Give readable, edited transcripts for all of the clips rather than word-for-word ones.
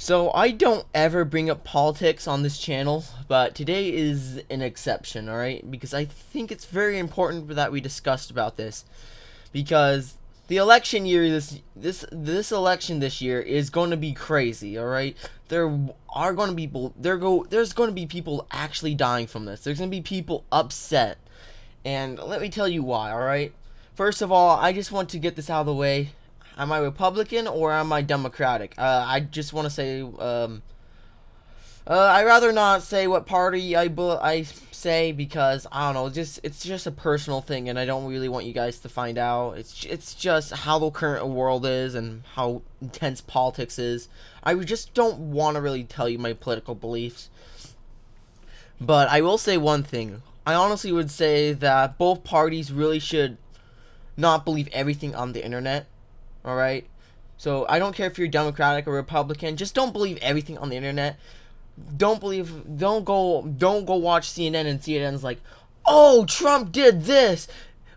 So I don't ever bring up politics on this channel, but today is an exception, alright? Because I think it's very important that we discussed about this. Because the election year this election this year is going to be crazy, alright? There's going to be people actually dying from this. There's going to be people upset. And let me tell you why, alright? First of all, I just want to get this out of the way. Am I Republican or am I Democratic? I just want to say, I'd rather not say what party I say because I don't know. It's just a personal thing, and I don't really want you guys to find out. It's just how the current world is and how intense politics is. I just don't want to really tell you my political beliefs. But I will say one thing. I honestly would say that both parties really should not believe everything on the internet. Alright? So I don't care if you're Democratic or Republican, just don't believe everything on the internet. Don't go watch CNN and CNN's like, "Oh, Trump did this."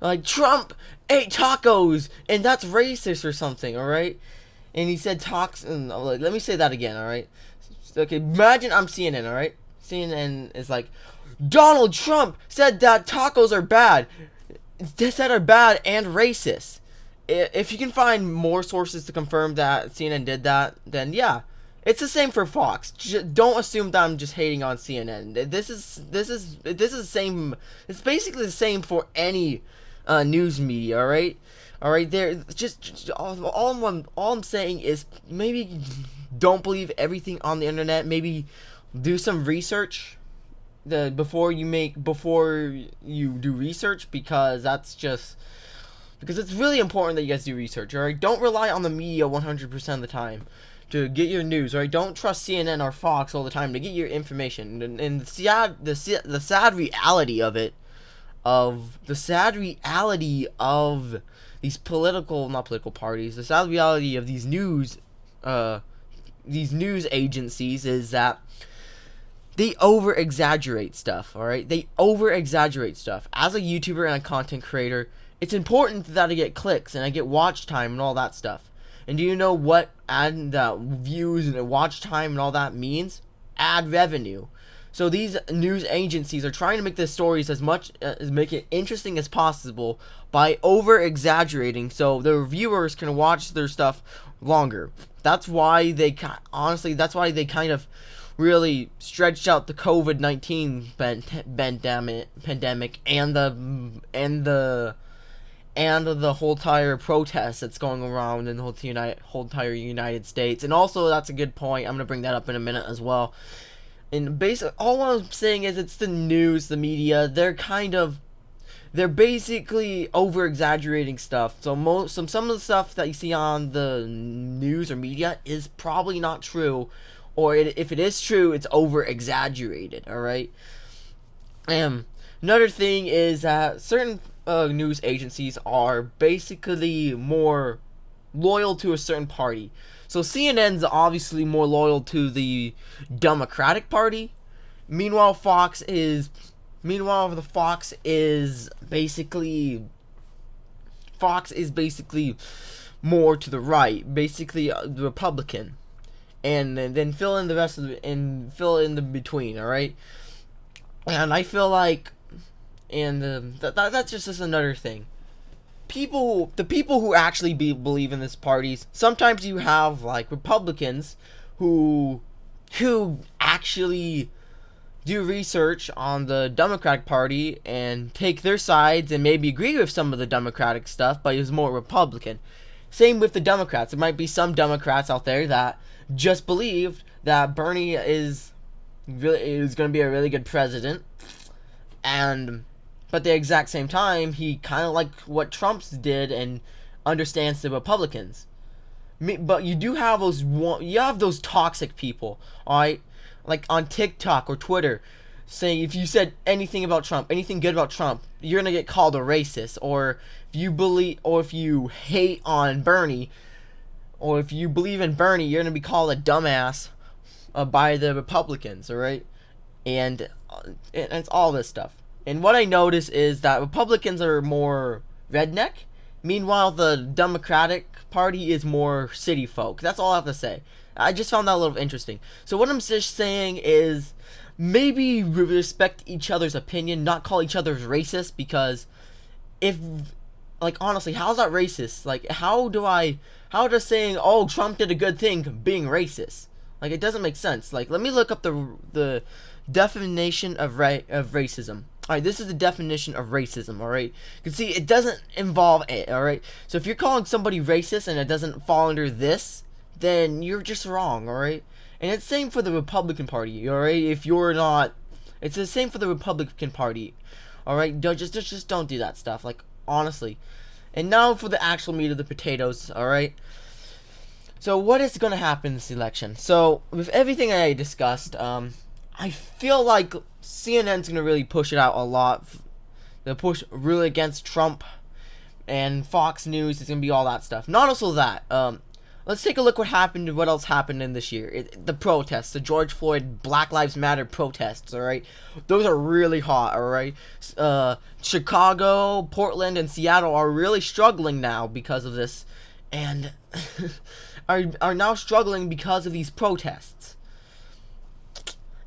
Like Trump ate tacos and that's racist or something, alright? And he said let me say that again, alright? Okay, imagine I'm CNN, alright? CNN is like, "Donald Trump said that tacos are bad." They said are bad and racist. If you can find more sources to confirm that CNN did that, then yeah, it's the same for Fox. Don't assume that I'm just hating on CNN. This is the same. It's basically the same for any news media. All right. There, all I'm saying is maybe don't believe everything on the internet. Maybe do some research before you do research, because it's really important that you guys do research, alright? Don't rely on the media 100% of the time to get your news, alright? Don't trust CNN or Fox all the time to get your information. And the sad reality of it, these not political parties, the sad reality of these news agencies is that they over-exaggerate stuff, alright? They over-exaggerate stuff. As a YouTuber and a content creator, it's important that I get clicks and I get watch time and all that stuff. And do you know what views and watch time and all that means? Ad revenue. So these news agencies are trying to make the stories make it interesting as possible by over-exaggerating so the viewers can watch their stuff longer. That's why they kind of really stretched out the COVID-19 pandemic and the whole entire protest that's going around in the whole entire United States. And also, that's a good point. I'm going to bring that up in a minute as well. And basically, all I'm saying is it's the news, the media. They're basically over-exaggerating stuff. So some of the stuff that you see on the news or media is probably not true. Or if it is true, it's over-exaggerated, alright? Another thing is that certain news agencies are basically more loyal to a certain party. So CNN's obviously more loyal to the Democratic Party. Meanwhile, Fox is basically more to the right, basically the Republican. And then fill in the between, alright? And I feel like, that's just another thing. The people who actually believe in these parties, sometimes you have like Republicans who actually do research on the Democratic Party and take their sides and maybe agree with some of the Democratic stuff, but is more Republican. Same with the Democrats. There might be some Democrats out there that just believed that Bernie is going to be a really good president, but at the exact same time, he kind of like what Trump's did and understands the Republicans. But you do have those toxic people, alright? Like on TikTok or Twitter, saying if you said anything about Trump, anything good about Trump, you're gonna get called a racist. Or if you hate on Bernie, or if you believe in Bernie, you're gonna be called a dumbass by the Republicans, alright? And it's all this stuff. And what I notice is that Republicans are more redneck, meanwhile the Democratic Party is more city folk. That's all I have to say. I just found that a little interesting. So what I'm just saying is, maybe respect each other's opinion, not call each other racist, because if, like, honestly, how's that racist? Like, how does saying, oh, Trump did a good thing being racist? Like, it doesn't make sense. Like, let me look up the definition of racism. Alright, this is the definition of racism, alright? You can see it doesn't involve it, alright? So if you're calling somebody racist and it doesn't fall under this, then you're just wrong, alright? And it's the same for the Republican Party, alright? If you're not, it's the same for the Republican Party, alright? Just don't do that stuff, like, honestly. And now for the actual meat of the potatoes, alright? So what is going to happen in this election? So with everything I discussed, I feel like CNN's going to really push it out a lot. They'll push really against Trump, and Fox News is going to be all that stuff. Not also that, let's take a look what else happened in this year. The protests, the George Floyd Black Lives Matter protests, alright? Those are really hot, alright? Chicago, Portland, and Seattle are really struggling now because of this, and are now struggling because of these protests.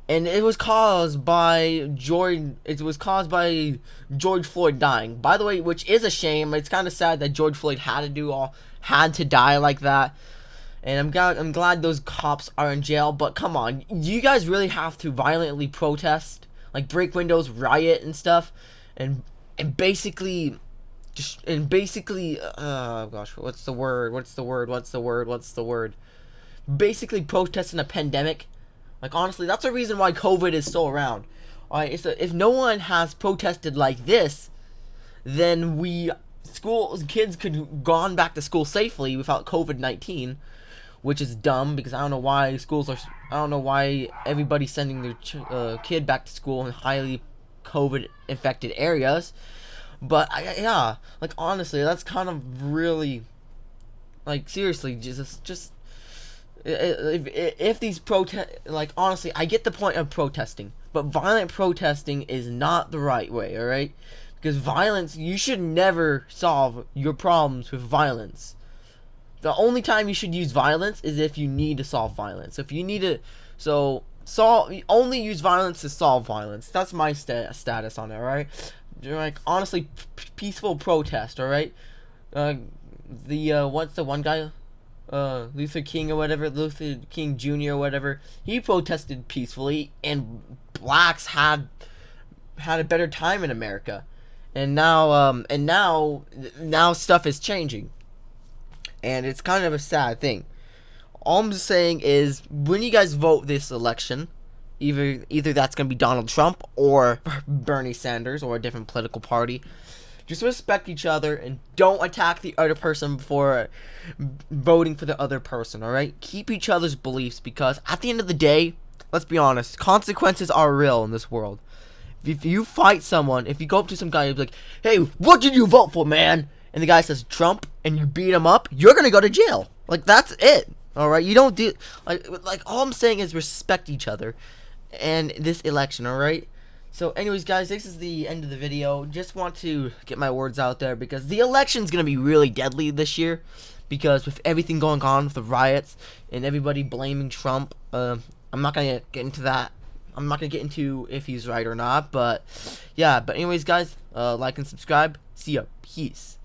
And it was caused by George Floyd dying. By the way, which is a shame. It's kind of sad that George Floyd had to die like that. And I'm glad those cops are in jail. But come on, you guys really have to violently protest, like break windows, riot, and stuff, and basically, oh gosh, what's the word? Basically protest in a pandemic. Like, honestly, that's the reason why COVID is still around. Alright, if no one has protested like this, then kids could have gone back to school safely without COVID-19, which is dumb, because I don't know why everybody's sending their kid back to school in highly COVID-infected areas. But, yeah, like, honestly, that's kind of really, like, seriously, just if these like, honestly, I get the point of protesting, but violent protesting is not the right way, alright? Because violence, you should never solve your problems with violence. The only time you should use violence is if you need to solve violence. If you need to, only use violence to solve violence. That's my status on it, alright? Like, honestly, peaceful protest, alright? What's the one guy? Luther King or whatever, Luther King Jr. or whatever, he protested peacefully, and blacks had a better time in America. And now stuff is changing, and it's kind of a sad thing. All I'm just saying is, when you guys vote this election, either that's gonna be Donald Trump or Bernie Sanders or a different political party, just respect each other and don't attack the other person before voting for the other person, alright? Keep each other's beliefs, because at the end of the day, let's be honest, consequences are real in this world. If you fight someone, if you go up to some guy and be like, hey, what did you vote for, man? And the guy says Trump, and you beat him up, you're gonna go to jail. Like, that's it, alright? You don't do, like, all I'm saying is respect each other and this election, alright? So anyways, guys, this is the end of the video. Just want to get my words out there, because the election's going to be really deadly this year, because with everything going on with the riots and everybody blaming Trump, I'm not going to get into that. I'm not going to get into if he's right or not, but yeah. But anyways, guys, like and subscribe. See ya. Peace.